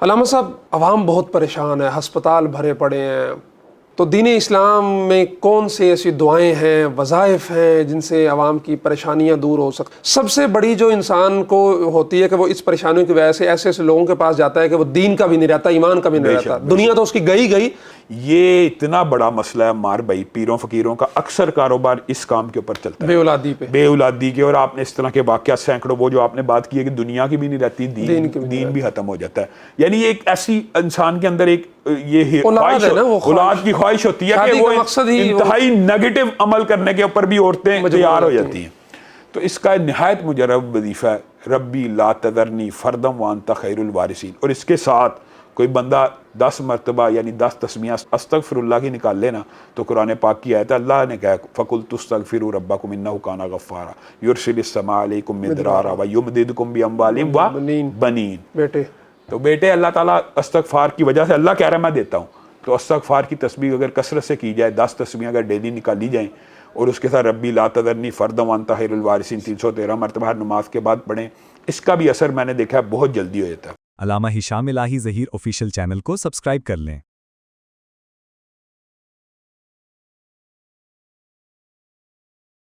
علامہ صاحب، عوام بہت پریشان ہے، ہسپتال بھرے پڑے ہیں، تو دین اسلام میں کون سی ایسی دعائیں ہیں، وظائف ہیں جن سے عوام کی پریشانیاں دور ہو سکتی؟ سب سے بڑی جو انسان کو ہوتی ہے کہ وہ اس پریشانیوں کی وجہ سے ایسے ایسے لوگوں کے پاس جاتا ہے کہ وہ دین کا بھی نہیں رہتا، ایمان کا بھی نہیں رہتا، دنیا تو اس کی گئی گئی۔ یہ اتنا بڑا مسئلہ ہے مار بھائی، پیروں فقیروں کا اکثر کاروبار اس کام کے اوپر چلتا ہے، بے اولادی پہ، بے اولادی کے۔ اور آپ نے اس طرح کے واقعات سینکڑوں، وہ جو آپ نے بات کی ہے کہ دنیا کی بھی نہیں رہتی، دین بھی ختم ہو جاتا ہے۔ یعنی ایک ایسی انسان کے اندر ایک یہ اولاد ہے نا، وہ اولاد کی خواہش ہوتی ہے کہ وہ انتہائی نیگیٹو عمل کرنے کے اوپر بھی عورتیں تیار ہو جاتی ہیں۔ تو اس کا نہایت مجرب وظیفہ ہے ربی لا تذرنی فردم وانت خیر الوارثین، اور اس کے ساتھ کوئی بندہ 10 مرتبہ یعنی 10 تسمیہ استغفر اللہ کی نکال لینا تو قرآن پاک کی آیت ہے، اللہ نے کہا فَقُلْتُ اسْتَغْفِرُوا رَبَّكُمْ إِنَّهُ كَانَ غَفَّارًا يُرْسِلِ السَّمَاءَ عَلَيْكُمْ مِدْرَارًا وَيُمْدِدْكُمْ بِأَمْوَالٍ وَبَنِينَ۔ بیٹے بیٹے اللہ تعالیٰ استغفار کی وجہ سے اللہ کہہ رہا ہے میں دیتا ہوں، تو استغفار کی تسبیح اگر کثرت سے کی جائے، 10 تسبیح اگر ڈیلی نکالی جائیں اور اس کے ساتھ ربی لا تذرنی فردا وانت خیر الوارثین 313 مرتبہ ہر نماز کے بعد پڑھیں، اس کا بھی اثر میں نے دیکھا ہے بہت جلدی ہو جاتا ہے۔ علامہ ہشام الہی ظہیر آفیشیل چینل کو سبسکرائب کر لیں۔